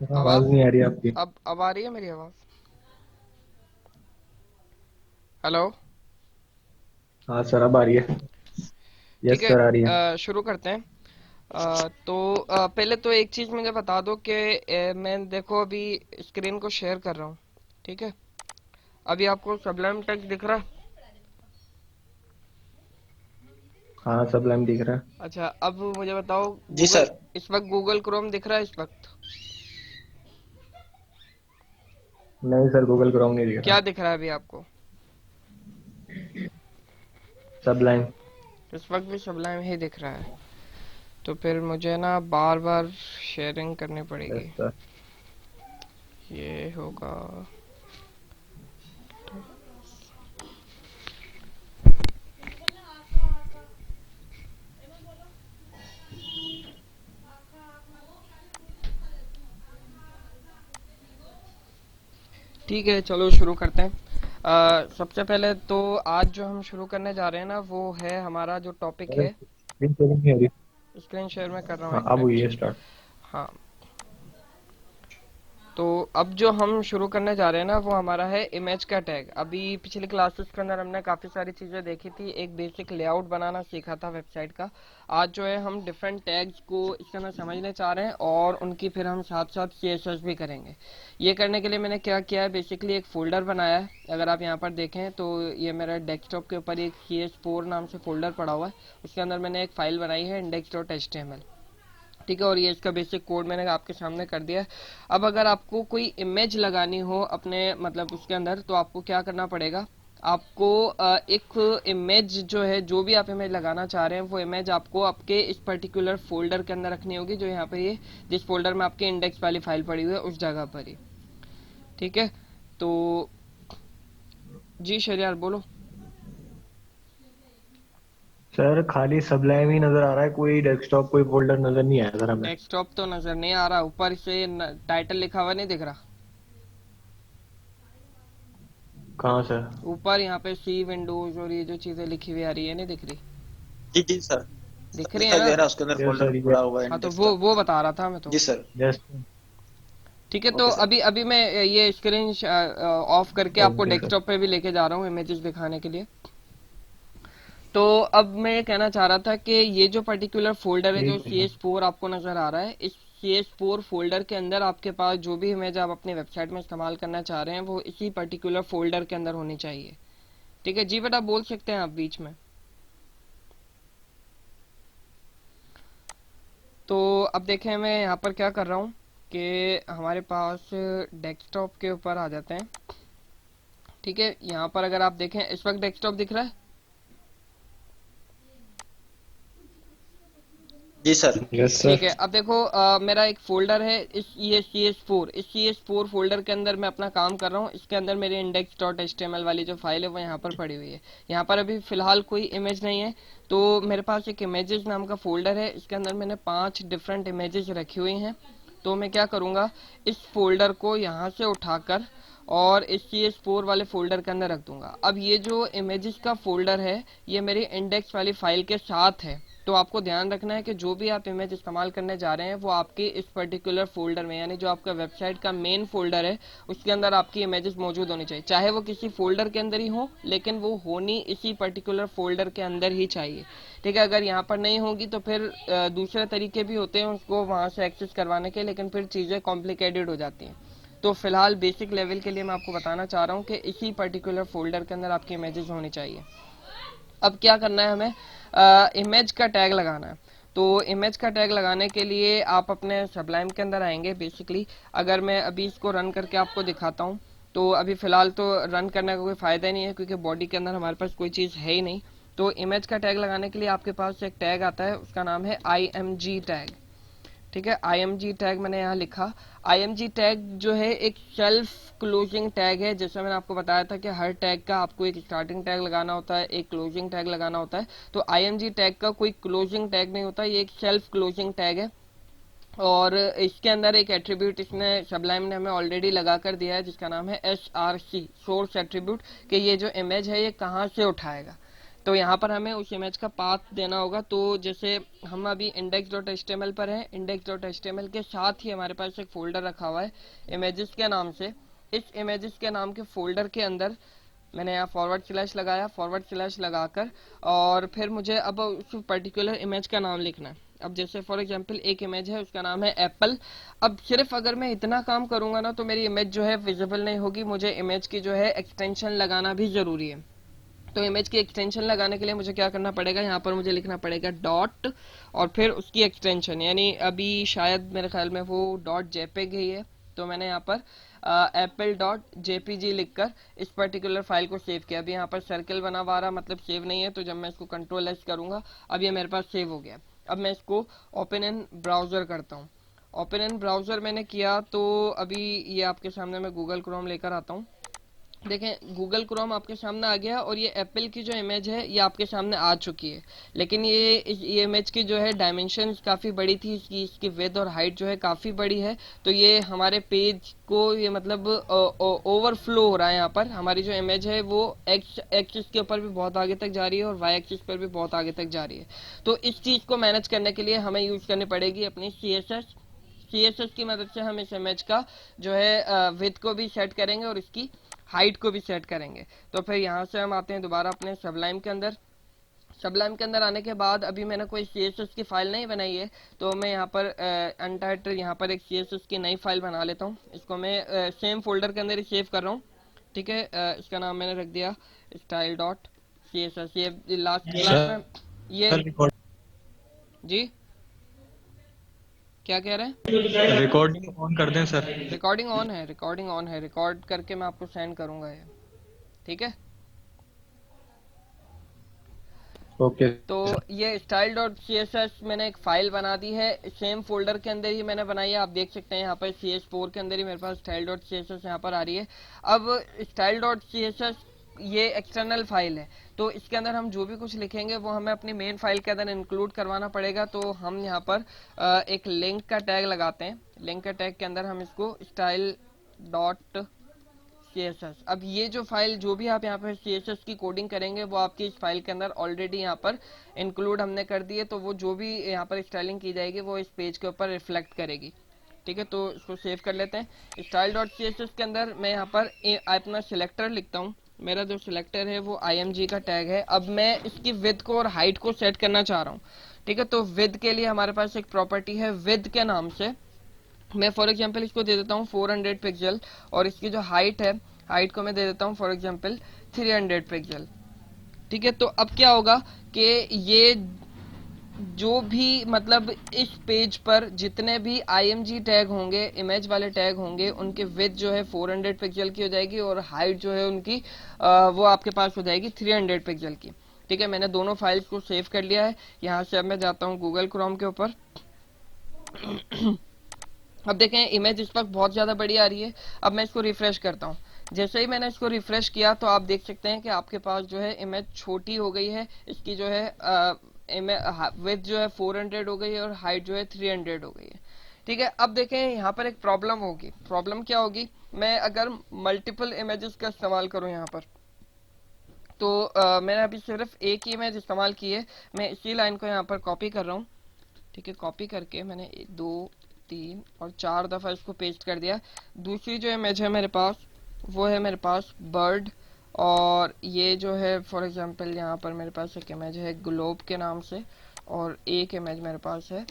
अब आवाज आप नहीं आ रही आपकी। अब आ रही है मेरी आवाज? हेलो। हाँ सर, अब आ रही है। ठीक यस है, सर, आ रही है। शुरू करते हैं। पहले तो एक चीज मुझे बता दो कि मैं देखो अभी स्क्रीन को शेयर कर रहा हूँ। ठीक है, अभी आपको सबलाइम टेक्स्ट दिख रहा है? हाँ, सब लाइन दिख रहा है। अच्छा, अब मुझे बताओ, जी गूगल, सर। इस वक्त गूगल क्रोम दिख रहा है इस वक्त? नहीं सर, गूगल क्रोम नहीं दिख क्या रहा। दिख रहा है अभी आपको? सब लाइन। इस वक्त भी सबलाइम ही दिख रहा है। तो फिर मुझे ना बार बार शेयरिंग करनी यस पड़ेगी। सर। ये होगा। ठीक है, चलो शुरू करते हैं। सबसे पहले तो आज जो हम शुरू करने जा रहे हैं ना, वो है हमारा जो टॉपिक अरे है। स्क्रीन शेयरिंग नहीं हो रही। स्क्रीन शेयर में कर रहा हूँ, हाँ, एक अब हुई मिनट। है स्टार्ट। हाँ, तो अब जो हम शुरू करने जा रहे हैं ना, वो हमारा है इमेज का टैग। अभी पिछली क्लासेस के अंदर हमने काफी सारी चीजें देखी थी, एक बेसिक लेआउट बनाना सीखा था वेबसाइट का। आज जो है हम डिफरेंट टैग्स को इसके अंदर समझने चाह रहे हैं, और उनकी फिर हम साथ साथ सीएसएस भी करेंगे। ये करने के लिए मैंने क्या किया है, बेसिकली एक फोल्डर बनाया है। अगर आप यहाँ पर देखें तो ये मेरा डेस्कटॉप के ऊपर एक CS4 नाम से फोल्डर पड़ा हुआ है। उसके अंदर मैंने एक फाइल बनाई है index.html। ठीक है, और ये इसका बेसिक कोड मैंने आपके सामने कर दिया है। अब अगर आपको कोई इमेज लगानी हो अपने मतलब उसके अंदर, तो आपको क्या करना पड़ेगा? आपको एक इमेज जो है, जो भी आप इमेज लगाना चाह रहे हैं, वो इमेज आपको आपके इस पर्टिकुलर फोल्डर के अंदर रखनी होगी, जो यहाँ पे ये जिस फोल्डर में आपके इंडेक्स वाली फाइल पड़ी हुई है उस जगह पर ही। ठीक है, तो जी शरियार बोलो। सर, खाली सब लाइन ही नजर आ रहा है, कोई डेस्कटॉप कोई फोल्डर नजर नहीं आया सर हमें। डेस्कटॉप तो नजर नहीं आ रहा, ऊपर से टाइटल लिखा हुआ नहीं दिख रहा? कहाँ सर? ऊपर यहाँ पे सी विंडोज और ये जो चीजें लिखी हुई आ रही है, नहीं दिख रही? जी जी सर। दिख सर रही है दिखाई ना? दे रहा है, उसके अंदर यस फोल्डर सर, पड़ा हुआ है हाँ, तो इंडेक्स वो का। वो बता रहा था मैं तो। जी सर। यस। ठीक है, तो ओके सर। अभी अभी मैं ये स्क्रीन ऑफ करके आपको ओके सर। डेस्कटॉप पे भी लेके जा रहा हूँ इमेजेस दिखाने के लिए। तो अब मैं ये कहना चाह रहा था कि ये जो पर्टिकुलर फोल्डर है, जो ठीक सी है। एस फोर आपको नजर आ रहा है, इस CS4 फोल्डर के अंदर आपके पास जो भी इमेज आप अपनी वेबसाइट में इस्तेमाल करना चाह रहे हैं, वो इसी पर्टिकुलर फोल्डर के अंदर होनी चाहिए। ठीक है जी बेटा, बोल सकते हैं आप बीच में। तो अब देखें मैं यहाँ पर क्या कर रहा हूँ कि हमारे पास डेस्कटॉप के ऊपर आ जाते हैं। ठीक है, यहाँ पर अगर आप देखें इस वक्त डेस्कटॉप दिख रहा है? जी सर। यस ठीक सर। है, अब देखो मेरा एक फोल्डर है, ये CS4, इस CS4 फोल्डर के अंदर मैं अपना काम कर रहा हूँ। इसके अंदर मेरी index.html वाली जो फाइल है वो यहाँ पर पड़ी हुई है। यहाँ पर अभी फिलहाल कोई इमेज नहीं है। तो मेरे पास एक इमेजेस नाम का फोल्डर है, इसके अंदर मैंने 5 डिफरेंट इमेजेस रखी हुई हैं। तो मैं क्या करूँगा, इस फोल्डर को यहाँ से उठाकर और इस CS4 वाले फोल्डर के अंदर रख दूंगा। अब ये जो इमेजेस का फोल्डर है, ये मेरी इंडेक्स वाली फाइल के साथ है। तो आपको ध्यान रखना है कि जो भी आप इमेज इस्तेमाल करने जा रहे हैं, वो आपके इस पर्टिकुलर फोल्डर में, यानी जो आपका वेबसाइट का मेन फोल्डर है, उसके अंदर आपकी इमेजेस मौजूद होनी चाहिए। चाहे वो किसी फोल्डर के अंदर ही हो, लेकिन वो होनी इसी पर्टिकुलर फोल्डर के अंदर ही चाहिए। ठीक है, अगर यहाँ पर नहीं होगी तो फिर दूसरे तरीके भी होते हैं उसको वहां से एक्सेस करवाने के, लेकिन फिर चीजें कॉम्प्लिकेटेड हो जाती हैं। तो फिलहाल बेसिक लेवल के लिए मैं आपको बताना चाह रहा हूँ कि इसी पर्टिकुलर फोल्डर के अंदर आपकी इमेजेस होनी चाहिए। अब क्या करना है हमें, इमेज का टैग लगाना है। तो इमेज का टैग लगाने के लिए आप अपने सबलाइम के अंदर आएंगे बेसिकली। अगर मैं अभी इसको रन करके आपको दिखाता हूँ, तो अभी फिलहाल तो रन करने का कोई फायदा नहीं है, क्योंकि बॉडी के अंदर हमारे पास कोई चीज़ है ही नहीं। तो इमेज का टैग लगाने के लिए आपके पास एक टैग आता है, उसका नाम है IMG टैग। ठीक है, IMG टैग मैंने यहाँ लिखा। IMG टैग जो है एक सेल्फ क्लोजिंग टैग है। जैसे मैंने आपको बताया था कि हर टैग का आपको एक स्टार्टिंग टैग लगाना होता है, एक क्लोजिंग टैग लगाना होता है। तो IMG टैग का कोई क्लोजिंग टैग नहीं होता, ये एक सेल्फ क्लोजिंग टैग है। और इसके अंदर एक एट्रीब्यूट इसने सबलाइम ने हमें ऑलरेडी लगा कर दिया है, जिसका नाम है SRC, सोर्स एट्रीब्यूट, कि ये जो इमेज है ये कहाँ से उठाएगा। तो यहाँ पर हमें उस इमेज का पाथ देना होगा। तो जैसे हम अभी index.html पर हैं, index.html के साथ ही हमारे पास एक फोल्डर रखा हुआ है इमेजेस के नाम से। इस इमेजेस के नाम के फोल्डर के अंदर मैंने यहाँ फॉरवर्ड स्लैश लगाया, फॉरवर्ड स्लैश लगाकर और फिर मुझे अब उस पर्टिकुलर इमेज का नाम लिखना है। अब जैसे फॉर एग्जांपल एक इमेज है, उसका नाम है एप्पल। अब सिर्फ अगर मैं इतना काम करूंगा ना तो मेरी इमेज जो है विजिबल नहीं होगी, मुझे इमेज की जो है एक्सटेंशन लगाना भी जरूरी है। तो इमेज की एक्सटेंशन लगाने के लिए मुझे क्या करना पड़ेगा, यहाँ पर मुझे लिखना पड़ेगा डॉट और फिर उसकी एक्सटेंशन, यानी अभी शायद मेरे ख्याल में वो डॉट जेपेग ही है, तो मैंने यहाँ पर एप्पल डॉट जेपीजी लिखकर इस पर्टिकुलर फाइल को सेव किया। अभी यहाँ पर सर्कल बना हुआ रहा, मतलब सेव नहीं है। तो जब मैं इसको कंट्रोल एस करूंगा, अब ये मेरे पास सेव हो गया। अब मैं इसको ओपन इन ब्राउजर करता हूँ। ओपन इन ब्राउजर मैंने किया तो अभी ये आपके सामने मैं गूगल क्रोम लेकर आता हूँ। देखें गूगल क्रोम आपके सामने आ गया और ये एप्पल की जो इमेज है ये आपके सामने आ चुकी है। लेकिन ये इमेज की जो है डायमेंशंस काफ़ी बड़ी थी, इसकी विड्थ और हाइट जो है काफ़ी बड़ी है। तो ये हमारे पेज को ये मतलब ओवरफ्लो हो रहा है। यहाँ पर हमारी जो इमेज है वो एक्स एक्सिस के ऊपर भी बहुत आगे तक जा रही है और वाई एक्सिस पर भी बहुत आगे तक जा रही है। तो इस चीज़ को मैनेज करने के लिए हमें यूज़ करनी पड़ेगी अपनी CSS की मदद से हम इस इमेज का जो है विड्थ को भी सेट करेंगे और इसकी हाइट को भी सेट करेंगे। तो फिर यहाँ से हम आते हैं दोबारा अपने सबलाइम के अंदर। सबलाइम के अंदर आने के बाद अभी मैंने कोई CSS की फाइल नहीं बनाई है, तो मैं यहाँ पर अनटाइटल यहाँ पर एक CSS की नई फाइल बना लेता हूँ। इसको मैं सेम फोल्डर के अंदर ही सेव कर रहा हूँ। ठीक है, इसका नाम मैंने रख दिया style.css। ये लास्ट क्लास में ये जी क्या कह रहे हैं? रिकॉर्डिंग ऑन कर दें सर। रिकॉर्डिंग ऑन है, रिकॉर्डिंग ऑन है, रिकॉर्ड करके मैं आपको सेंड करूंगा ये। ठीक है, ओके। तो ये style.css मैंने एक फाइल बना दी है, सेम फोल्डर के अंदर ही मैंने बनाई है। आप देख सकते हैं यहाँ पर CS4 के अंदर ही मेरे पास style.css यहाँ पर आ रही है। अब style.css ये एक्सटर्नल फाइल है, तो इसके अंदर हम जो भी कुछ लिखेंगे वो हमें अपनी मेन फाइल के अंदर इंक्लूड करवाना पड़ेगा। तो हम यहाँ पर एक लिंक का टैग लगाते हैं। लिंक का टैग के अंदर हम इसको style.css, अब ये जो फाइल जो भी आप यहाँ पर CSS की कोडिंग करेंगे वो आपकी इस फाइल के अंदर ऑलरेडी यहाँ पर इंक्लूड हमने कर दी है। तो वो जो भी यहाँ पर स्टाइलिंग की जाएगी वो इस पेज के ऊपर रिफ्लेक्ट करेगी। ठीक है, तो इसको सेव कर लेते हैं। style.css के अंदर मैं यहाँ पर अपना सिलेक्टर लिखता हूँ। मेरा जो सिलेक्टर है वो img का टैग है। अब मैं इसकी विड्थ को और हाइट को सेट करना चाह रहा हूँ। ठीक है, तो विड्थ के लिए हमारे पास एक प्रॉपर्टी है विड्थ के नाम से। मैं फॉर एग्जांपल इसको दे देता हूँ 400 पिक्सल और इसकी जो हाइट है, हाइट को मैं दे देता हूँ फॉर एग्जांपल 300 पिक्सल। ठीक है, तो अब क्या होगा कि ये जो भी मतलब इस पेज पर जितने भी img टैग होंगे, इमेज वाले टैग होंगे, उनकी विड्थ जो है 400 पिक्सल की हो जाएगी और हाइट जो है उनकी वो आपके पास हो जाएगी 300 पिक्सल की। ठीक है, मैंने दोनों फाइल्स को सेव कर लिया है। यहाँ से अब मैं जाता हूँ गूगल क्रोम के ऊपर। अब देखें इमेज इस वक्त बहुत ज़्यादा बड़ी आ रही है। अब मैं इसको रिफ्रेश करता हूँ। जैसे ही मैंने इसको रिफ्रेश किया तो आप देख सकते हैं कि आपके पास जो है इमेज छोटी हो गई है। इसकी जो है विड्थ जो है 400 हो गई है और हाइट जो है 300 हो गई है। ठीक है, अब देखें यहाँ पर एक प्रॉब्लम होगी। प्रॉब्लम क्या होगी, मैं अगर मल्टीपल इमेजेस का इस्तेमाल करूँ यहाँ पर, तो मैंने अभी सिर्फ एक ही इमेज इस्तेमाल की है। मैं इसी लाइन को यहाँ पर कॉपी कर रहा हूँ। ठीक है, कॉपी करके मैंने 2 3 और 4 दफ़ा इसको पेस्ट कर दिया। दूसरी जो इमेज है मेरे पास वो है मेरे पास बर्ड, और ये जो है फॉर एग्जांपल यहाँ पर मेरे पास एक इमेज है ग्लोब के नाम से और एक इमेज मेरे पास है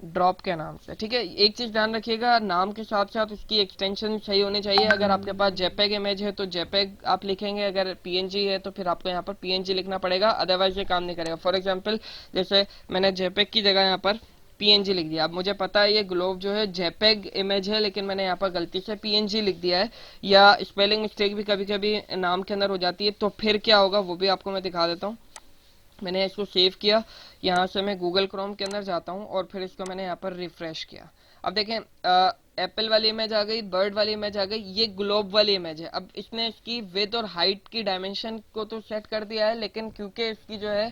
ड्रॉप के नाम से। ठीक है, एक चीज़ ध्यान रखिएगा, नाम के साथ साथ उसकी एक्सटेंशन सही होनी चाहिए। अगर आपके पास जेपेग इमेज है तो जेपेग आप लिखेंगे, अगर पीएनजी है तो फिर आपको यहाँ पर पीएनजी लिखना पड़ेगा, अदरवाइज ये काम नहीं करेगा। फॉर एग्जांपल जैसे मैंने जेपेग की जगह यहाँ पर पीएनजी लिख दिया। अब मुझे पता है ये ग्लोब जो है जेपेग इमेज है, लेकिन मैंने यहाँ पर गलती से पीएनजी लिख दिया है, या स्पेलिंग मिस्टेक भी कभी कभी नाम के अंदर हो जाती है। तो फिर क्या होगा वो भी आपको मैं दिखा देता हूँ। मैंने इसको सेव किया, यहाँ से मैं गूगल क्रोम के अंदर जाता हूँ और फिर इसको मैंने यहाँ पर रिफ्रेश किया। अब देखें एप्पल वाली इमेज आ गई, बर्ड वाली इमेज आ गई, ये ग्लोब वाली इमेज है। अब इसने इसकी विड्थ और हाइट की डायमेंशन को तो सेट कर दिया है, लेकिन क्योंकि इसकी जो है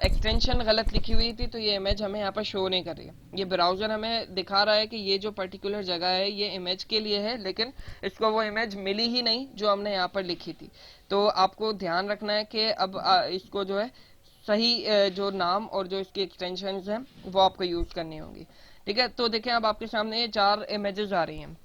एक्सटेंशन गलत लिखी हुई थी, तो ये इमेज हमें यहाँ पर शो नहीं कर रही है। ये ब्राउजर हमें दिखा रहा है कि ये जो पर्टिकुलर जगह है ये इमेज के लिए है, लेकिन इसको वो इमेज मिली ही नहीं जो हमने यहाँ पर लिखी थी। तो आपको ध्यान रखना है कि अब इसको जो है सही जो नाम और जो इसकी एक्सटेंशन हैं वो आपको यूज करनी होगी। ठीक है, तो देखें अब आपके सामने ये 4 इमेजेस आ रही हैं।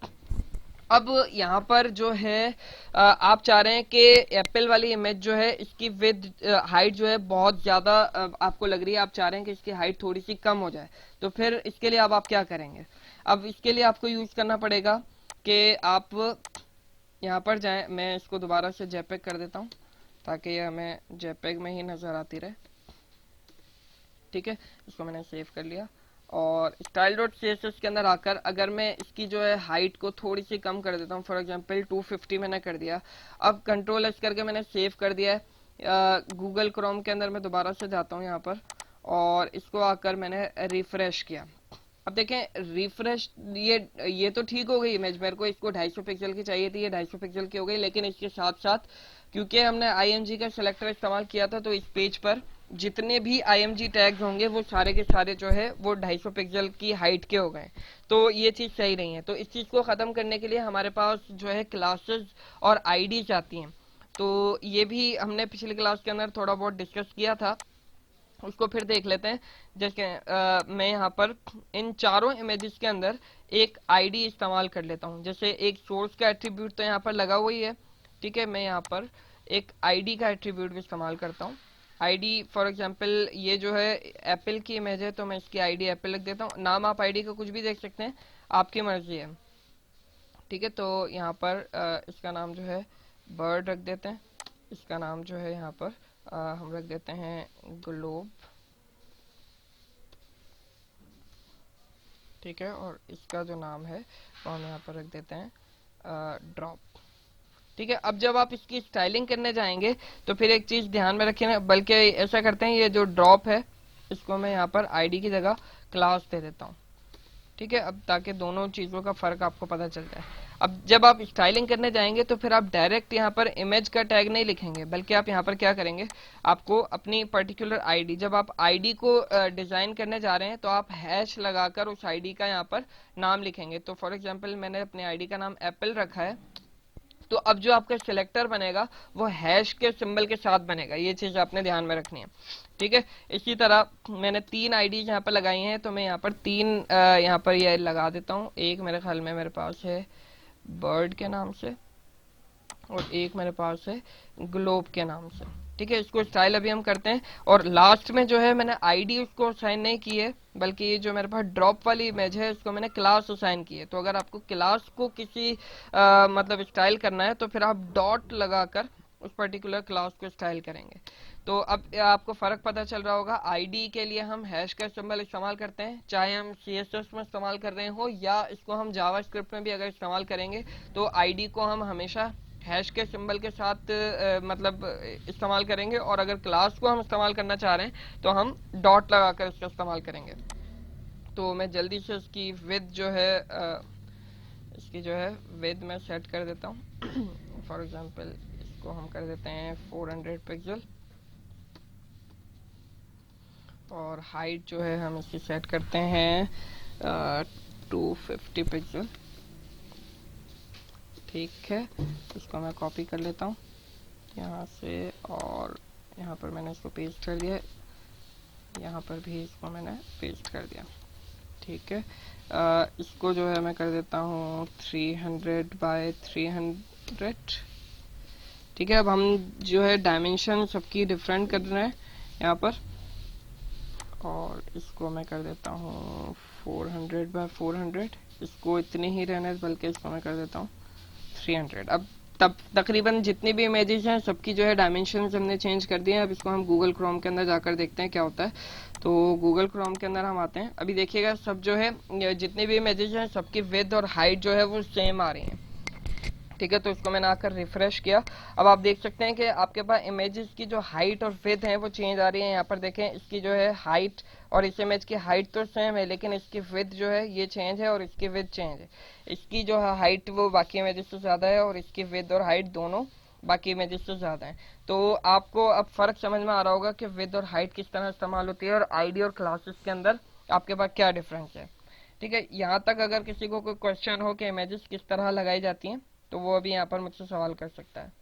अब यहाँ पर जो है आप चाह रहे हैं कि एप्पल वाली इमेज जो है इसकी विद हाइट जो है बहुत ज्यादा आपको लग रही है, आप चाह रहे हैं कि इसकी हाइट थोड़ी सी कम हो जाए। तो फिर इसके लिए अब आप क्या करेंगे? अब इसके लिए आपको यूज करना पड़ेगा कि आप यहाँ पर जाएं। मैं इसको दोबारा से जेपेग कर देता हूँ ताकि ये हमें जेपेग में ही नजर आती रहे। ठीक है, इसको मैंने सेव कर लिया और style.css के अंदर आकर अगर मैं इसकी जो है हाइट को थोड़ी सी कम कर देता हूँ, फॉर एग्जांपल 250 मैंने कर दिया। अब कंट्रोल एस करके मैंने सेव कर दिया है। गूगल क्रोम के अंदर मैं दोबारा से जाता हूँ यहाँ पर और इसको आकर मैंने रिफ्रेश किया। अब देखें रिफ्रेश, ये तो ठीक हो गई इमेज, मेरे को इसको 250 पिक्सल की चाहिए थी, ये 250 पिक्सल की हो गई। लेकिन इसके साथ साथ क्योंकि हमने img का सिलेक्टर इस्तेमाल किया था, तो इस पेज पर जितने भी img टैग्स होंगे वो सारे के सारे जो है वो 250 पिक्सल की हाइट के हो गए। तो ये चीज सही नहीं है। तो इस चीज को खत्म करने के लिए हमारे पास जो है क्लासेस और आईडीज आती हैं। तो ये भी हमने पिछली क्लास के अंदर थोड़ा बहुत डिस्कस किया था, उसको फिर देख लेते हैं। जैसे मैं यहाँ पर इन चारों इमेजेस के अंदर एक आईडी इस्तेमाल कर लेता हूँ। जैसे एक सोर्स का एट्रीब्यूट तो यहाँ पर लगा हुआ ही है, ठीक है, मैं यहाँ पर एक आईडी का एट्रीब्यूट भी इस्तेमाल करता हूँ। आईडी फॉर एग्जांपल ये जो है एप्पल की इमेज है, तो मैं इसकी आईडी एप्पल लिख देता हूँ। नाम आप आईडी का कुछ भी देख सकते हैं, आपकी मर्जी है। ठीक है, तो यहाँ पर इसका नाम जो है बर्ड रख देते हैं। इसका नाम जो है यहाँ पर हम रख देते हैं ग्लोब। ठीक है, और इसका जो नाम है वो हम यहाँ पर रख देते हैं ड्रॉप। ठीक है, अब जब आप इसकी स्टाइलिंग करने जाएंगे तो फिर एक चीज ध्यान में रखिए ना, बल्कि ऐसा करते हैं, ये जो ड्रॉप है इसको मैं यहाँ पर आईडी की जगह क्लास दे देता हूँ। ठीक है, अब ताकि दोनों चीजों का फर्क आपको पता चल जाए। अब जब आप स्टाइलिंग करने जाएंगे तो फिर आप डायरेक्ट यहाँ पर इमेज का टैग नहीं लिखेंगे, बल्कि आप यहाँ पर क्या करेंगे, आपको अपनी पर्टिकुलर आईडी, जब आप आईडी को डिजाइन करने जा रहे हैं तो आप हैश लगाकर उस आईडी का यहाँ पर नाम लिखेंगे। तो फॉर एग्जांपल मैंने अपनी आईडी का नाम एप्पल रखा है, तो अब जो आपका सिलेक्टर बनेगा वो हैश के सिंबल के साथ बनेगा। ये चीज आपने ध्यान में रखनी है। ठीक है, इसी तरह मैंने 3 आईडीज यहाँ पर लगाई हैं, तो मैं यहाँ पर 3 यहाँ पर ये लगा देता हूँ। एक मेरे ख्याल में मेरे पास है बर्ड के नाम से और एक मेरे पास है ग्लोब के नाम से। ठीक है, इसको स्टाइल अभी हम करते हैं। और लास्ट में जो है मैंने आईडी उसको असाइन नहीं की है, बल्कि ये जो मेरे पास ड्रॉप वाली इमेज है इसको मैंने क्लास असाइन की है। तो अगर आपको क्लास को किसी मतलब स्टाइल करना है तो फिर आप डॉट लगाकर उस पर्टिकुलर क्लास को स्टाइल करेंगे। तो अब आपको फर्क पता चल रहा होगा, आईडी के लिए हम हैश का सिंबल इस्तेमाल करते हैं, चाहे हम सीएसएस में इस्तेमाल कर रहे हो या इसको हम जावास्क्रिप्ट में भी अगर इस्तेमाल करेंगे तो आईडी को हम हमेशा हैश के सिंबल के साथ मतलब इस्तेमाल करेंगे, और अगर क्लास को हम इस्तेमाल करना चाह रहे हैं तो हम डॉट लगाकर इसका इस्तेमाल करेंगे। तो मैं जल्दी से इसकी विड्थ जो है इसकी जो है विड्थ मैं सेट कर देता हूँ। फॉर एग्जांपल इसको हम कर देते हैं 400 पिक्सल और हाइट जो है हम इसकी सेट करते हैं 250 पिक्सल। ठीक है, इसको मैं कॉपी कर लेता हूँ यहाँ से और यहाँ पर मैंने इसको पेस्ट कर दिया, यहाँ पर भी इसको मैंने पेस्ट कर दिया। ठीक है, इसको जो है मैं कर देता हूँ 300 बाय 300। ठीक है, अब हम जो है डायमेंशन सबकी डिफरेंट कर रहे हैं यहाँ पर, और इसको मैं कर देता हूँ 400 बाय 400। इसको इतनी ही रहने, बल्कि इसको मैं कर देता हूँ 300। अब तब तकरीबन जितनी भी इमेजेस हैं सबकी जो है डायमेंशंस हमने चेंज कर दिए हैं। अब इसको हम गूगल क्रोम के अंदर जाकर देखते हैं क्या होता है। तो गूगल क्रोम के अंदर हम आते हैं, अभी देखिएगा सब जो है जितनी भी इमेजेस हैं सबकी विड्थ और हाइट जो है वो सेम आ रही हैं। ठीक है, तो इसको मैंने आकर रिफ्रेश किया। अब आप देख सकते हैं कि आपके पास इमेजेस की जो हाइट और विड्थ है वो चेंज आ रही है। यहाँ पर देखें, इसकी जो है हाइट और इस इमेज की हाइट तो सेम है, लेकिन इसकी विड्थ जो है ये चेंज है और इसकी विड्थ चेंज है। इसकी जो है हाइट वो बाकी इमेजेस से ज्यादा है और इसकी विड्थ और हाइट दोनों बाकी इमेजेस से ज्यादा है। तो आपको अब फर्क समझ में आ रहा होगा कि विड्थ और हाइट किस तरह इस्तेमाल होती है और आईडी और क्लासेस के अंदर आपके पास क्या डिफरेंस है। ठीक है, यहाँ तक अगर किसी को कोई क्वेश्चन हो कि इमेजेस किस तरह लगाई जाती हैं तो वो अभी यहाँ पर मुझसे सवाल कर सकता है।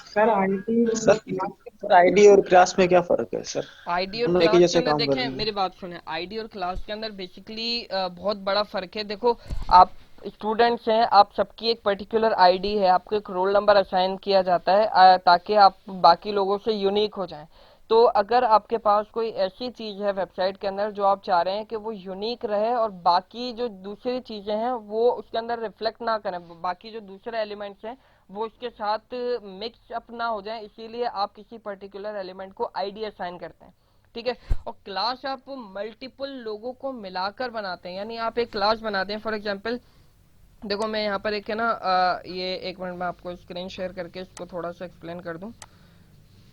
सर आईटी सर आईडी और क्लास में क्या फर्क है सर? आईडी और दोनों एक ही क्लास के जैसे अंदर काम कर रहे देखें, हैं। मेरी बात सुने, आईडी और क्लास के अंदर बेसिकली बहुत बड़ा फर्क है। देखो, आप स्टूडेंट्स हैं, आप सबकी एक पर्टिकुलर आईडी है, आपको एक रोल नंबर असाइन किया जाता है ताकि आप बाकी लोगों से यूनिक हो जाएं। तो अगर आपके पास कोई ऐसी चीज है वेबसाइट के अंदर जो आप चाह रहे हैं कि वो यूनिक रहे और बाकी जो दूसरी चीजें हैं वो उसके अंदर रिफ्लेक्ट ना करें, बाकी जो दूसरे एलिमेंट्स हैं वो उसके साथ मिक्स अप ना हो जाए, इसीलिए आप किसी पर्टिकुलर एलिमेंट को आईडी असाइन करते हैं। ठीक है, और क्लास आप मल्टीपल लोगों को मिलाकर बनाते हैं, यानी आप एक क्लास बनाते हैं। फॉर एग्जांपल देखो, मैं यहाँ पर एक है ना ये एक मिनट में आपको स्क्रीन शेयर करके इसको थोड़ा सा एक्सप्लेन कर दूं।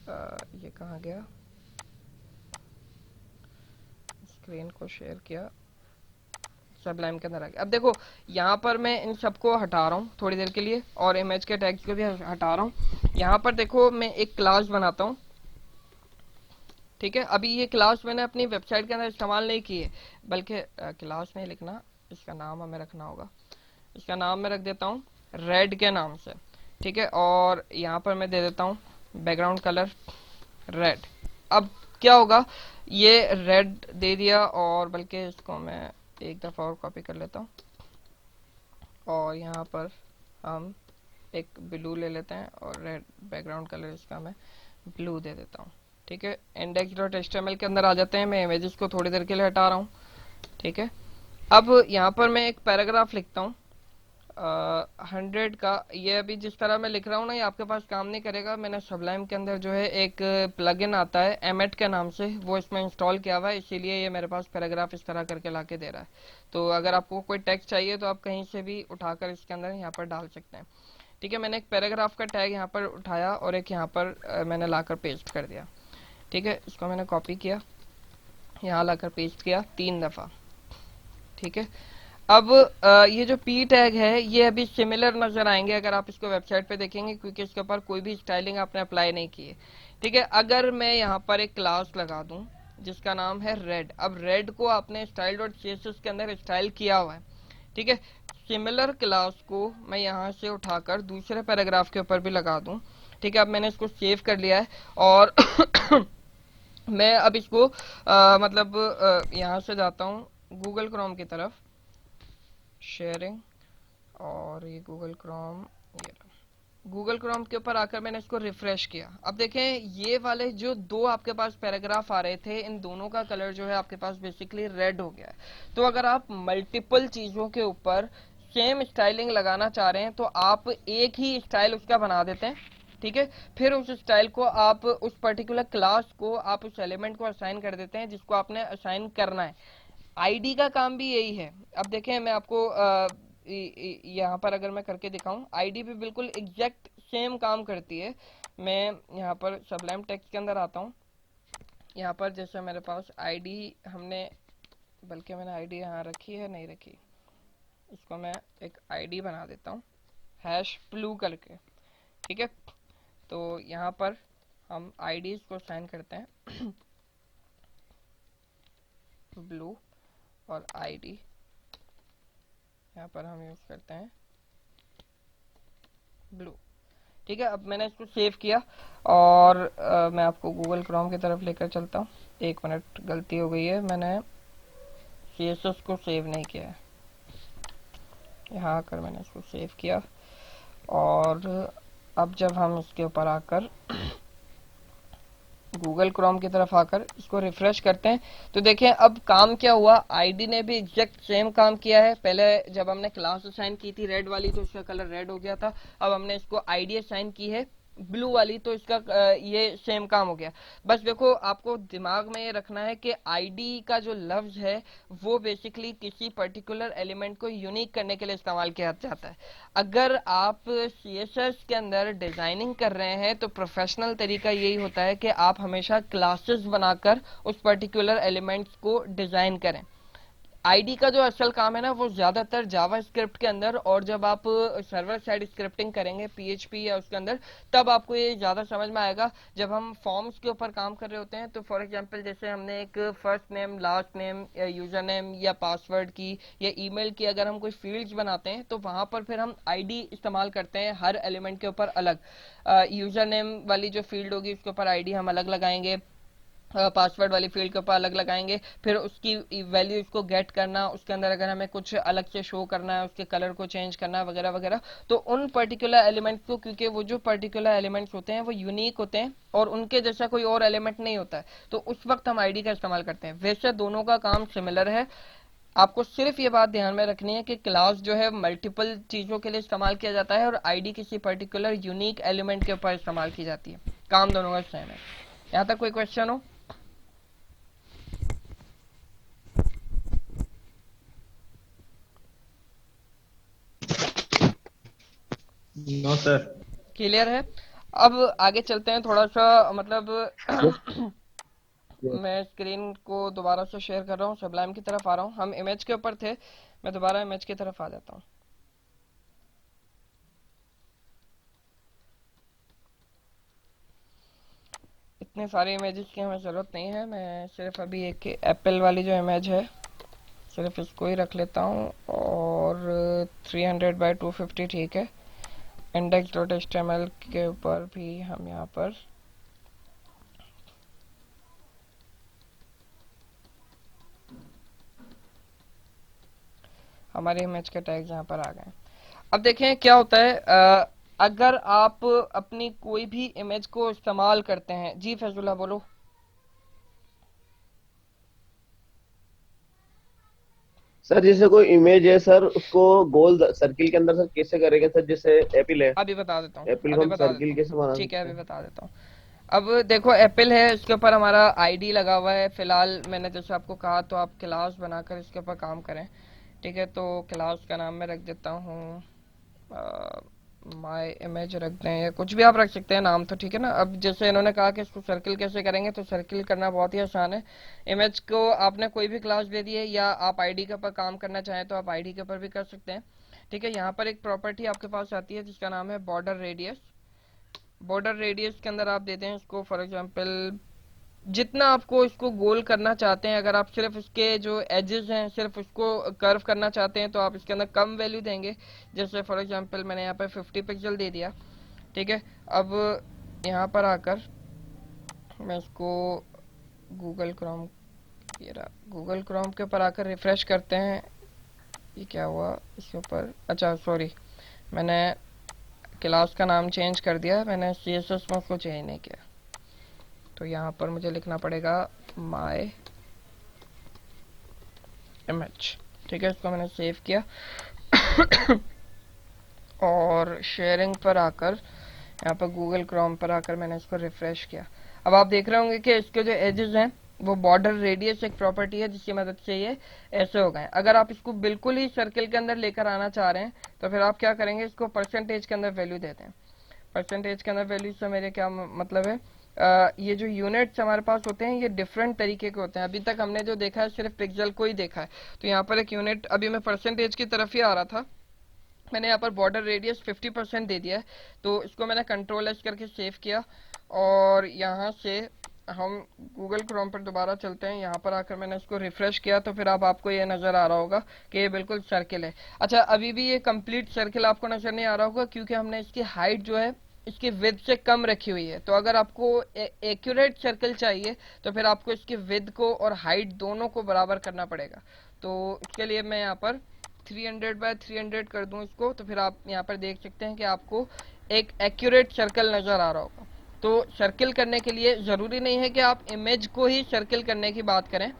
ये कहाँ गया, स्क्रीन को शेयर किया, सबलाइम के अंदर आ गया। अब देखो, यहाँ पर मैं इन सबको हटा रहा हूँ थोड़ी देर के लिए और इमेज के टैग्स को भी हटा रहा हूँ। यहाँ पर देखो, मैं एक क्लास बनाता हूँ। ठीक है, अभी ये क्लास मैंने अपनी वेबसाइट के अंदर इस्तेमाल नहीं की है, बल्कि क्लास में लिखना, इसका नाम हमें रखना होगा। इसका नाम मैं रख देता हूँ रेड के नाम से। ठीक है, और यहाँ पर मैं दे देता हूँ बैकग्राउंड कलर रेड। अब क्या होगा, ये रेड दे दिया और बल्कि इसको मैं एक दफा और कॉपी कर लेता हूँ और यहाँ पर हम एक ब्लू ले लेते हैं और रेड बैकग्राउंड कलर इसका मैं ब्लू दे देता हूँ। ठीक है, index.html के अंदर आ जाते हैं। मैं इमेजेस को थोड़ी देर के लिए हटा रहा हूँ। ठीक है, अब यहाँ पर मैं एक पैराग्राफ लिखता हूँ 100 का। ये अभी जिस तरह मैं लिख रहा हूँ ना, ये आपके पास काम नहीं करेगा। मैंने सबलाइम के अंदर जो है एक प्लगइन आता है एमेट के नाम से, वो इसमें इंस्टॉल किया हुआ है, इसीलिए ये मेरे पास पैराग्राफ इस तरह करके लाके दे रहा है। तो अगर आपको कोई टेक्स्ट चाहिए तो आप कहीं से भी उठाकर इसके अंदर यहाँ पर डाल सकते हैं। ठीक है, मैंने एक पैराग्राफ का टैग यहाँ पर उठाया और एक यहाँ पर मैंने लाकर पेस्ट कर दिया। ठीक है, इसको मैंने कॉपी किया, यहाँ लाकर पेस्ट किया 3 दफा। ठीक है, अब ये जो पी टैग है ये अभी सिमिलर नजर आएंगे अगर आप इसको वेबसाइट पे देखेंगे, क्योंकि इसके ऊपर कोई भी स्टाइलिंग आपने अप्लाई नहीं की है। ठीक है, अगर मैं यहाँ पर एक क्लास लगा दूं जिसका नाम है रेड, अब रेड को आपने style.css के अंदर स्टाइल किया हुआ है। ठीक है, सिमिलर क्लास को मैं यहाँ से उठाकर दूसरे पैराग्राफ के ऊपर भी लगा दूं। ठीक है, अब मैंने इसको सेव कर लिया है और मैं अब इसको मतलब यहाँ से जाता हूँ गूगल क्रोम की तरफ, शेयरिंग, और ये गूगल क्रोम, ये गूगल क्रोम के ऊपर आकर मैंने इसको रिफ्रेश किया। अब देखें, ये वाले जो दो आपके पास पैराग्राफ आ रहे थे, इन दोनों का कलर जो है आपके पास बेसिकली रेड हो गया है। तो अगर आप मल्टीपल चीजों के ऊपर सेम स्टाइलिंग लगाना चाह रहे हैं तो आप एक ही स्टाइल उसका बना देते हैं। ठीक है, फिर उस स्टाइल को आप उस पर्टिकुलर क्लास को आप उस एलिमेंट को असाइन कर देते हैं जिसको आपने असाइन करना है। आईडी का काम भी यही है। अब देखें, मैं आपको यहाँ पर अगर मैं करके दिखाऊं, आईडी भी बिल्कुल एग्जैक्ट सेम काम करती है। मैं यहाँ पर सबलाइम टेक्स्ट के अंदर आता हूँ। यहाँ पर जैसे मेरे पास आईडी हमने, बल्कि मैंने आईडी यहाँ रखी है, नहीं रखी, इसको मैं एक आईडी बना देता हूँ हैश ब्लू करके। ठीक है, तो यहाँ पर हम आईडीज को असाइन करते हैं ब्लू और आईडी यहाँ पर हम यूज करते हैं ब्लू। ठीक है, अब मैंने इसको सेव किया और मैं आपको गूगल क्रोम की तरफ लेकर चलता हूँ। 1 मिनट, गलती हो गई है, मैंने CSS को सेव नहीं किया है। यहाँ आकर मैंने इसको सेव किया और अब जब हम इसके ऊपर आकर गूगल क्रोम की तरफ आकर इसको रिफ्रेश करते हैं तो देखें अब काम क्या हुआ, आईडी ने भी एग्जैक्ट सेम काम किया है। पहले जब हमने क्लास असाइन की थी रेड वाली तो उसका कलर रेड हो गया था। अब हमने इसको आईडी असाइन की है ब्लू वाली, तो इसका ये सेम काम हो गया। बस देखो आपको दिमाग में ये रखना है कि आईडी का जो लफ्ज है वो बेसिकली किसी पर्टिकुलर एलिमेंट को यूनिक करने के लिए इस्तेमाल किया जाता है। अगर आप सीएसएस के अंदर डिजाइनिंग कर रहे हैं तो प्रोफेशनल तरीका यही होता है कि आप हमेशा क्लासेस बनाकर उस पर्टिकुलर एलिमेंट्स को डिजाइन करें। आईडी का जो असल काम है ना वो ज्यादातर जावा स्क्रिप्ट के अंदर, और जब आप सर्वर साइड स्क्रिप्टिंग करेंगे पीएचपी या उसके अंदर, तब आपको ये ज्यादा समझ में आएगा। जब हम फॉर्म्स के ऊपर काम कर रहे होते हैं तो फॉर एग्जांपल जैसे हमने एक फर्स्ट नेम, लास्ट नेम, या यूजर नेम या पासवर्ड की या ईमेल की अगर हम कोई फील्ड्स बनाते हैं तो वहां पर फिर हम आईडी इस्तेमाल करते हैं हर एलिमेंट के ऊपर अलग। यूजर नेम वाली जो फील्ड होगी उसके ऊपर आईडी हम अलग लगाएंगे, पासवर्ड वाली फील्ड के ऊपर अलग लगाएंगे, फिर उसकी वैल्यू इसको गेट करना, उसके अंदर अगर हमें कुछ अलग से शो करना है, उसके कलर को चेंज करना है वगैरह वगैरह, तो उन पर्टिकुलर एलिमेंट्स को, क्योंकि वो जो पर्टिकुलर एलिमेंट्स होते हैं वो यूनिक होते हैं और उनके जैसा कोई और एलिमेंट नहीं होता है, तो उस वक्त हम आईडी का इस्तेमाल करते हैं। वैसे दोनों का काम सिमिलर है। आपको सिर्फ ये बात ध्यान में रखनी है कि क्लास जो है मल्टीपल चीजों के लिए इस्तेमाल किया जाता है और आईडी किसी पर्टिकुलर यूनिक एलिमेंट के ऊपर इस्तेमाल की जाती है। काम दोनों का सेम है। यहाँ तक कोई क्वेश्चन हो? No sir. क्लियर है? अब आगे चलते हैं थोड़ा सा, मतलब मैं स्क्रीन को दोबारा से शेयर कर रहा हूँ, सबलाइम की तरफ आ रहा हूँ। हम इमेज के ऊपर थे, मैं दोबारा इमेज की तरफ आ जाता हूँ। इतने सारे इमेजेस की हमें ज़रूरत नहीं है, मैं सिर्फ अभी एक एप्पल वाली जो इमेज है सिर्फ इसको ही रख लेता हूँ, और 300 बाई 250 ठीक है। index.html के ऊपर भी हम यहाँ पर हमारे इमेज के टैग्स यहाँ पर आ गए। अब देखें क्या होता है, अगर आप अपनी कोई भी इमेज को इस्तेमाल करते हैं। जी फैजुल्ला बोलो। सर जैसे कोई इमेज है सर, उसको गोल सर्किल के अंदर सर कैसे करेंगे सर? जैसे एप्पल है, अभी बता देता हूँ, एप्पल को अभी हम बता देता सर्किल कैसे हूँ, बना ठीक है सकते अभी हैं? बता देता हूँ। अब देखो एप्पल है, इसके ऊपर हमारा आईडी लगा हुआ है। फिलहाल मैंने जैसे आपको कहा तो आप क्लास बनाकर इसके ऊपर काम करें, ठीक है। तो क्लास का नाम मैं रख देता हूँ माय इमेज रख दें, या कुछ भी आप रख सकते हैं नाम, तो ठीक है ना। अब जैसे इन्होंने कहा कि इसको सर्किल कैसे करेंगे, तो सर्किल करना बहुत ही आसान है। इमेज को आपने कोई भी क्लास दे दी है, या आप आईडी के ऊपर काम करना चाहें तो आप आईडी के ऊपर भी कर सकते हैं, ठीक है। यहाँ पर एक प्रॉपर्टी आपके पास आती है जिसका नाम है बॉर्डर रेडियस। बॉर्डर रेडियस के अंदर आप देते हैं इसको फॉर एग्जांपल जितना आपको इसको गोल करना चाहते हैं। अगर आप सिर्फ इसके जो एजेस हैं सिर्फ उसको कर्व करना चाहते हैं तो आप इसके अंदर कम वैल्यू देंगे। जैसे फॉर एग्जांपल मैंने यहाँ पर 50 पिक्सल दे दिया, ठीक है। अब यहाँ पर आकर मैं इसको गूगल क्रोम, ये रहा गूगल क्रोम के ऊपर आकर रिफ्रेश करते हैं। ये क्या हुआ इसके ऊपर? अच्छा सॉरी, मैंने क्लास का नाम चेंज कर दिया, मैंने सीएसएस में उसको चेंज नहीं किया। तो यहाँ पर मुझे लिखना पड़ेगा माय इमेज, ठीक है। इसको मैंने सेव किया और शेयरिंग पर आकर यहाँ पर गूगल क्रोम पर आकर मैंने इसको रिफ्रेश किया। अब आप देख रहे होंगे कि इसके जो एजेस हैं वो बॉर्डर रेडियस एक प्रॉपर्टी है जिसकी मदद से ये ऐसे हो गए। अगर आप इसको बिल्कुल ही सर्किल के अंदर लेकर आना चाह रहे हैं तो फिर आप क्या करेंगे, इसको परसेंटेज के अंदर वैल्यू देते हैं। परसेंटेज के अंदर वैल्यू से मेरे क्या मतलब है, ये जो यूनिट्स हमारे पास होते हैं ये डिफरेंट तरीके के होते हैं। अभी तक हमने जो देखा है सिर्फ पिक्सल को ही देखा है, तो यहाँ पर एक यूनिट, अभी मैं परसेंटेज की तरफ ही आ रहा था, मैंने यहाँ पर बॉर्डर रेडियस 50% दे दिया है। तो इसको मैंने कंट्रोल एस करके सेव किया और यहाँ से हम गूगल क्रोम पर दोबारा चलते हैं। यहाँ पर आकर मैंने इसको रिफ्रेश किया तो फिर अब आपको ये नज़र आ रहा होगा कि ये बिल्कुल सर्किल है। अच्छा अभी भी ये कंप्लीट सर्किल आपको नज़र नहीं आ रहा होगा क्योंकि हमने इसकी हाइट जो है इसकी विड्थ से कम रखी हुई है। तो अगर आपको एक्यूरेट सर्कल चाहिए तो फिर आपको इसकी विड्थ को और हाइट दोनों को बराबर करना पड़ेगा। तो इसके लिए मैं यहाँ पर 300 बाय 300 कर दूं इसको, तो फिर आप यहाँ पर देख सकते हैं कि आपको एक एक्यूरेट सर्कल नज़र आ रहा होगा। तो सर्किल करने के लिए ज़रूरी नहीं है कि आप इमेज को ही सर्किल करने की बात करें।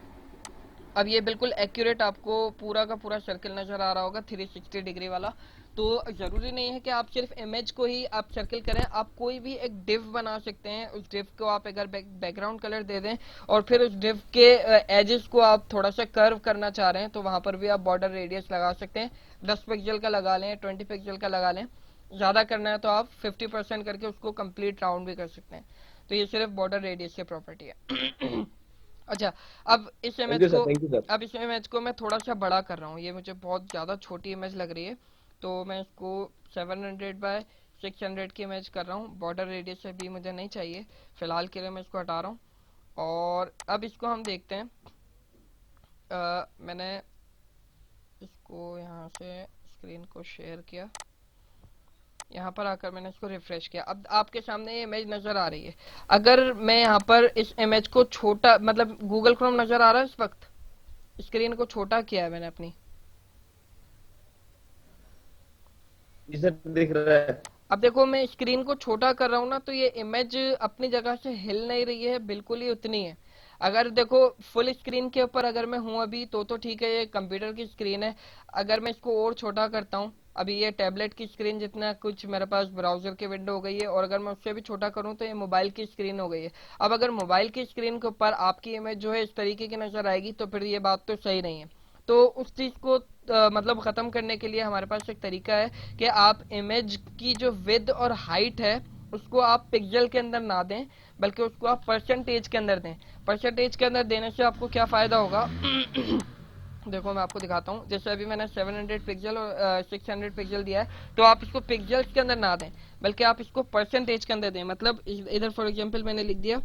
अब ये बिल्कुल एक्यूरेट आपको पूरा का पूरा सर्किल नज़र आ रहा होगा 360 डिग्री वाला। तो जरूरी नहीं है कि आप सिर्फ इमेज को ही आप सर्किल करें, आप कोई भी एक डिव बना सकते हैं। उस डिव को आप अगर बैकग्राउंड कलर दे दें और फिर उस डिव के एजेस को आप थोड़ा सा कर्व करना चाह रहे हैं तो वहां पर भी आप बॉर्डर रेडियस लगा सकते हैं। 10 पिक्सल का लगा लें, 20 पिक्सल का लगा लें, ज्यादा करना है तो आप 50% करके उसको कंप्लीट राउंड भी कर सकते हैं। तो ये सिर्फ बॉर्डर रेडियस की प्रॉपर्टी है। अच्छा, अब इस थैंक इमेज यू सर, को थैंक यू सर। अब इस इमेज को मैं थोड़ा सा बड़ा कर रहा हूँ, ये मुझे बहुत ज़्यादा छोटी इमेज लग रही है, तो मैं इसको 700 बाय 600 की इमेज कर रहा हूँ। बॉर्डर रेडियस से भी मुझे नहीं चाहिए, फिलहाल के लिए मैं इसको हटा रहा हूँ। और अब इसको हम देखते हैं। मैंने इसको यहाँ से स्क्रीन को शेयर किया, यहाँ पर आकर मैंने इसको रिफ्रेश किया। अब आपके सामने ये इमेज नजर आ रही है। अगर मैं यहाँ पर इस इमेज को छोटा, मतलब गूगल क्रोम नजर आ रहा है इस वक्त, स्क्रीन को छोटा किया है मैंने अपनी। जी सर, दिख रहा है। अब देखो मैं स्क्रीन को छोटा कर रहा हूँ ना, तो ये इमेज अपनी जगह से हिल नहीं रही है, बिल्कुल ही उतनी है। अगर देखो फुल स्क्रीन के ऊपर अगर मैं हूँ अभी तो ठीक है, ये कंप्यूटर की स्क्रीन है। अगर मैं इसको और छोटा करता हूँ, अभी ये टैबलेट की स्क्रीन जितना कुछ मेरे पास ब्राउजर की विंडो हो गई है, और अगर मैं उससे भी छोटा करूँ तो ये मोबाइल की स्क्रीन हो गई है। अब अगर मोबाइल की स्क्रीन के ऊपर आपकी इमेज जो है इस तरीके की नजर आएगी तो फिर ये बात तो सही नहीं है। तो उस चीज को मतलब खत्म करने के लिए हमारे पास एक तरीका है कि आप इमेज की जो विड्थ और हाइट है उसको आप पिक्सल के अंदर ना दें, बल्कि उसको आप परसेंटेज के अंदर दें। परसेंटेज के अंदर देने से आपको क्या फायदा होगा? देखो मैं आपको दिखाता हूँ। जैसे अभी मैंने 700 पिक्सल और 600 पिक्सल दिया है, तो आप इसको पिक्सल्स के अंदर ना दें, बल्कि आप इसको परसेंटेज के अंदर दें। मतलब इधर फॉर एग्जांपल मैंने लिख दिया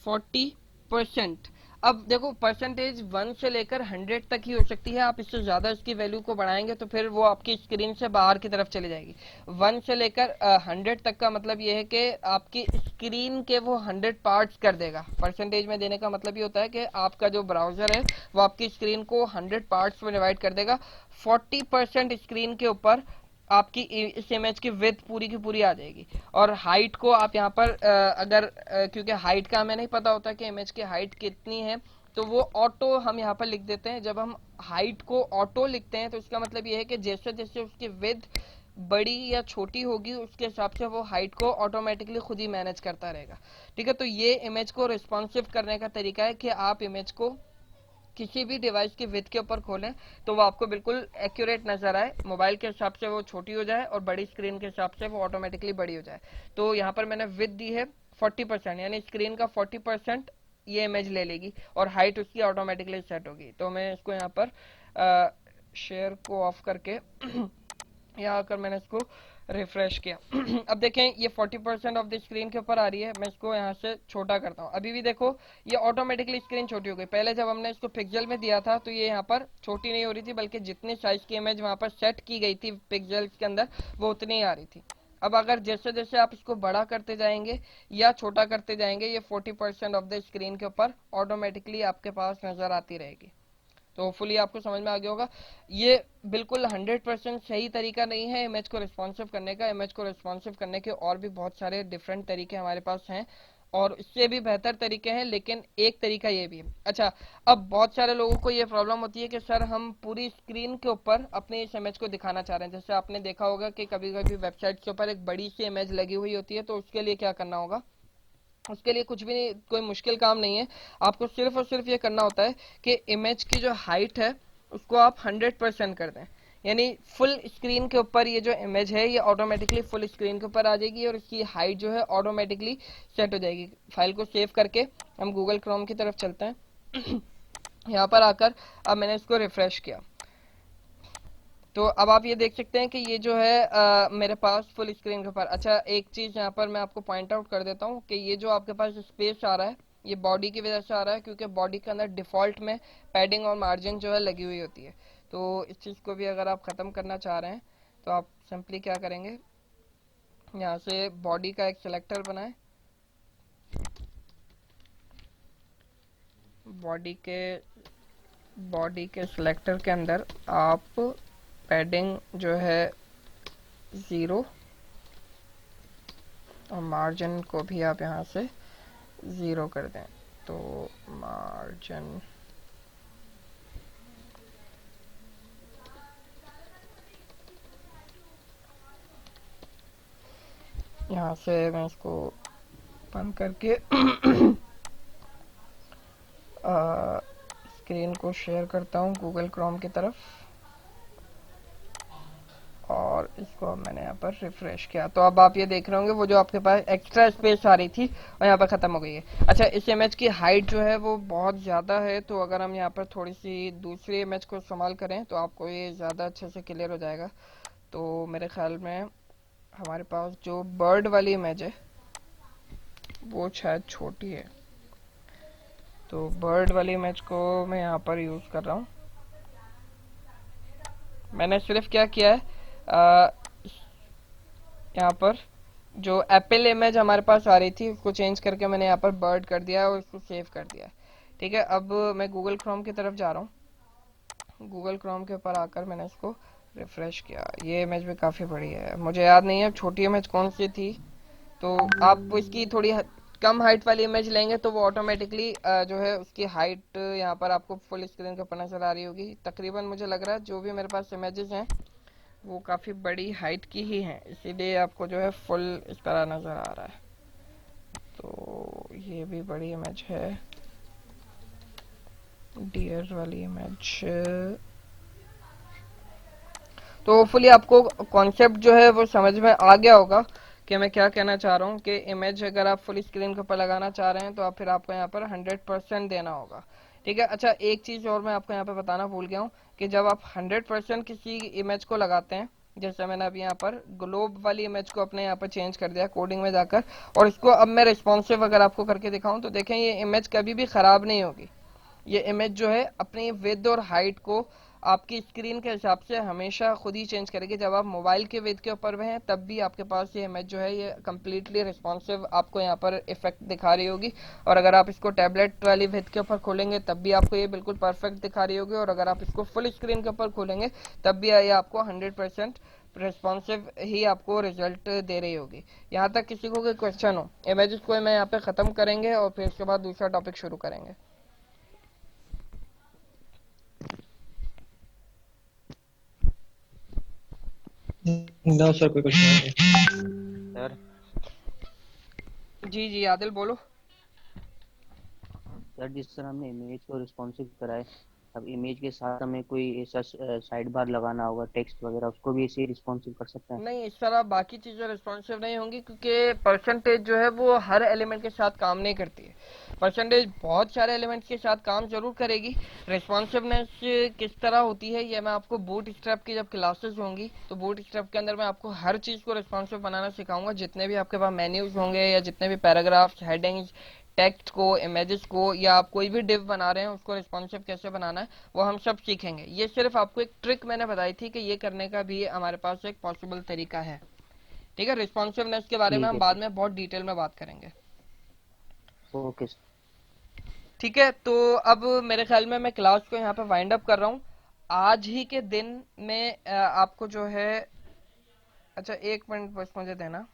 40%। अब देखो परसेंटेज 1 से लेकर 100 तक ही हो सकती है, आप इससे ज्यादा इसकी वैल्यू को बढ़ाएंगे तो फिर वो आपकी स्क्रीन से बाहर की तरफ चली जाएगी। 1 से लेकर 100 तक का मतलब ये है कि आपकी स्क्रीन के वो 100 पार्ट्स कर देगा। परसेंटेज में देने का मतलब ये होता है कि आपका जो ब्राउजर है वो आपकी स्क्रीन को 100 पार्ट्स में डिवाइड कर देगा। 40% स्क्रीन के ऊपर आपकी इस इमेज की विड्थ पूरी की पूरी आ जाएगी। और हाइट को आप यहाँ पर अगर क्योंकि हाइट का हमें नहीं पता होता कि इमेज की हाइट कितनी है, तो वो ऑटो हम यहाँ पर लिख देते हैं। जब हम हाइट को ऑटो लिखते हैं तो इसका मतलब ये है कि जैसे जैसे उसकी विड्थ बड़ी या छोटी होगी उसके हिसाब से वो हाइट को ऑटोमेटिकली खुद ही मैनेज करता रहेगा। ठीक है, तो ये इमेज को रिस्पॉन्सिव करने का तरीका है कि आप इमेज को किसी भी डिवाइस की विड्थ के ऊपर खोलें तो वो आपको बिल्कुल एक्यूरेट नजर आए। मोबाइल के हिसाब से वो छोटी हो जाए और बड़ी स्क्रीन के हिसाब से वो ऑटोमेटिकली बड़ी हो जाए। तो यहाँ पर मैंने विड्थ दी है 40%, यानी स्क्रीन का 40% ये इमेज ले लेगी और हाइट उसकी ऑटोमेटिकली सेट होगी। तो मैं इसको यहाँ पर शेयर को ऑफ करके यहाँ आकर मैंने इसको रिफ्रेश किया। अब देखें ये 40% ऑफ द स्क्रीन के ऊपर आ रही है। मैं इसको यहाँ से छोटा करता हूँ, अभी भी देखो ये ऑटोमेटिकली स्क्रीन छोटी हो गई। पहले जब हमने इसको पिक्सल में दिया था तो ये यहाँ पर छोटी नहीं हो रही थी, बल्कि जितनी साइज की इमेज वहां पर सेट की गई थी पिक्सल के अंदर वो उतनी ही आ रही थी। अब अगर जैसे जैसे आप इसको बड़ा करते जाएंगे या छोटा करते जाएंगे, ये 40% ऑफ द स्क्रीन के ऊपर ऑटोमेटिकली आपके पास नजर आती रहेगी। तो होपफुली आपको समझ में आ गया होगा। ये बिल्कुल 100% सही तरीका नहीं है इमेज को रिस्पॉन्सिव करने का। इमेज को रिस्पॉन्सिव करने के और भी बहुत सारे डिफरेंट तरीके हमारे पास हैं और इससे भी बेहतर तरीके हैं, लेकिन एक तरीका ये भी है। अच्छा, अब बहुत सारे लोगों को ये प्रॉब्लम होती है कि सर हम पूरी स्क्रीन के ऊपर अपने इस इमेज को दिखाना चाह रहे हैं। जैसे आपने देखा होगा कि कभी कभी वेबसाइट के ऊपर एक बड़ी सी इमेज लगी हुई होती है, तो उसके लिए क्या करना होगा? उसके लिए कुछ भी नहीं, कोई मुश्किल काम नहीं है। आपको सिर्फ और सिर्फ ये करना होता है कि इमेज की जो हाइट है उसको आप 100% कर दें, यानी फुल स्क्रीन के ऊपर ये जो इमेज है ये ऑटोमेटिकली फुल स्क्रीन के ऊपर आ जाएगी और इसकी हाइट जो है ऑटोमेटिकली सेट हो जाएगी। फाइल को सेव करके हम गूगल क्रोम की तरफ चलते हैं। यहाँ पर आकर अब मैंने इसको रिफ्रेश किया, तो अब आप ये देख सकते हैं कि ये जो है मेरे पास फुल स्क्रीन के ऊपर। अच्छा, एक चीज यहाँ पर मैं आपको पॉइंट आउट कर देता हूँ कि ये जो आपके पास स्पेस आ रहा है ये बॉडी की वजह से आ रहा है, क्योंकि बॉडी के अंदर डिफॉल्ट में पैडिंग और मार्जिन जो है लगी हुई होती है। तो इस चीज को भी अगर आप खत्म करना चाह रहे हैं तो आप सिंपली क्या करेंगे, यहाँ से बॉडी का एक सिलेक्टर बनाएं, बॉडी के सिलेक्टर के अंदर आप पैडिंग जो है 0 और मार्जिन को भी आप यहाँ से 0 कर दें। तो मार्जिन यहाँ से मैं इसको बंद करके स्क्रीन को शेयर करता हूँ गूगल क्रोम की तरफ, और इसको अब मैंने यहाँ पर रिफ्रेश किया तो अब आप ये देख रहे होंगे वो जो आपके पास एक्स्ट्रा स्पेस आ रही थी और यहाँ पर खत्म हो गई है। अच्छा, इस इमेज की हाइट जो है वो बहुत ज़्यादा है, तो अगर हम यहाँ पर थोड़ी सी दूसरी इमेज को इस्तेमाल करें तो आपको ये ज़्यादा अच्छे से क्लियर हो जाएगा। तो मेरे ख्याल में हमारे पास जो बर्ड वाली इमेज है वो शायद छोटी है, तो बर्ड वाली इमेज को मैं यहाँ पर यूज़ कर रहा हूँ। मैंने सिर्फ क्या किया है, यहाँ पर जो एप्पल इमेज हमारे पास आ रही थी उसको चेंज करके मैंने यहाँ पर बर्ड कर दिया है और इसको सेव कर दिया है। ठीक है, अब मैं गूगल क्रोम की तरफ जा रहा हूँ। गूगल क्रोम के ऊपर आकर मैंने इसको रिफ्रेश किया। ये इमेज भी काफ़ी बड़ी है, मुझे याद नहीं है छोटी इमेज कौन सी थी, तो आप इसकी थोड़ी कम हाइट वाली इमेज लेंगे तो वो ऑटोमेटिकली जो है उसकी हाइट यहाँ पर आपको फुल स्क्रीन के ऊपर नज़र आ रही होगी। तकरीबन मुझे लग रहा है जो भी मेरे पास इमेजेस हैं वो काफ़ी बड़ी हाइट की ही हैं, इसीलिए आपको जो है फुल इस तरह नज़र आ रहा है। तो ये भी बड़ी इमेज है, डियर वाली इमेज। तो होपफुली आपको कॉन्सेप्ट जो है वो समझ में आ गया होगा कि मैं क्या कहना चाह रहा हूँ कि इमेज अगर आप फुल स्क्रीन के ऊपर लगाना चाह रहे हैं तो आप फिर आपको यहाँ पर 100% देना होगा। ठीक है, अच्छा एक चीज़ और मैं आपको यहाँ पे बताना भूल गया हूँ कि जब आप 100% किसी इमेज को लगाते हैं, जैसे मैंने अभी यहाँ पर ग्लोब वाली इमेज को अपने यहाँ पर चेंज कर दिया कोडिंग में जाकर, और इसको अब मैं रिस्पॉन्सिव अगर आपको करके दिखाऊं तो देखें ये इमेज कभी भी ख़राब नहीं होगी। ये इमेज जो है अपनी विड्थ और हाइट को आपकी स्क्रीन के हिसाब से हमेशा खुद ही चेंज करेगी। जब आप मोबाइल के विड्थ के ऊपर हैं तब भी आपके पास ये इमेज जो है ये कम्प्लीटली रिस्पॉन्सिव आपको यहाँ पर इफेक्ट दिखा रही होगी, और अगर आप इसको टैबलेट वाली विड्थ के ऊपर खोलेंगे तब भी आपको ये बिल्कुल परफेक्ट दिखा रही होगी, और अगर आप इसको फुल स्क्रीन के ऊपर खोलेंगे तब भी ये आपको 100% रिस्पॉन्सिव ही आपको रिजल्ट दे रही होगी। यहाँ तक किसी को कोई क्वेश्चन हो? इमेजेस को मैं यहाँ पे ख़त्म करेंगे और फिर उसके बाद दूसरा टॉपिक शुरू करेंगे। ना सर, कोई क्वेश्चन सर जी जी आदिल बोलो। सर जिस तरह हमने इमेज को रिस्पॉन्सिव करा है, अब इमेज के साथ हमें कोई ऐसा साइड बार लगाना होगा टेक्स्ट वगैरह, उसको भी ऐसे ही रिस्पॉन्सिव कर सकते हैं? नहीं, इस तरह बाकी चीज़ें रिस्पॉन्सिव नहीं होंगी क्योंकि परसेंटेज जो है वो हर एलिमेंट के साथ काम नहीं करती है। परसेंटेज बहुत सारे एलिमेंट्स के साथ काम जरूर करेगी। रिस्पॉन्सिवनेस किस तरह होती है ये मैं आपको बूट स्ट्रैप की जब क्लासेस होंगी तो बूट स्ट्रैप के अंदर मैं आपको हर चीज़ को रिस्पॉन्सिव बनाना सिखाऊंगा। जितने भी आपके पास मेन्यूज होंगे या जितने भी पैराग्राफ्स, हेडिंग्स, टेक्स्ट को, इमेजेस को, या आप कोई भी डिव बना रहे हैं उसको रिस्पॉन्सिव कैसे बनाना है वो हम सब सीखेंगे। ये सिर्फ आपको एक ट्रिक मैंने बताई थी कि ये करने का भी हमारे पास एक पॉसिबल तरीका है। ठीक है, रिस्पॉन्सिवनेस के बारे में ठीक हम है बाद सर। में बहुत डिटेल में बात करेंगे। Okay sir. ठीक है, तो अब मेरे ख्याल में मैं क्लास को यहाँ पे वाइंड अप कर रहा हूँ। आज ही के दिन में आपको जो है, अच्छा एक मिनट बस मुझे देना।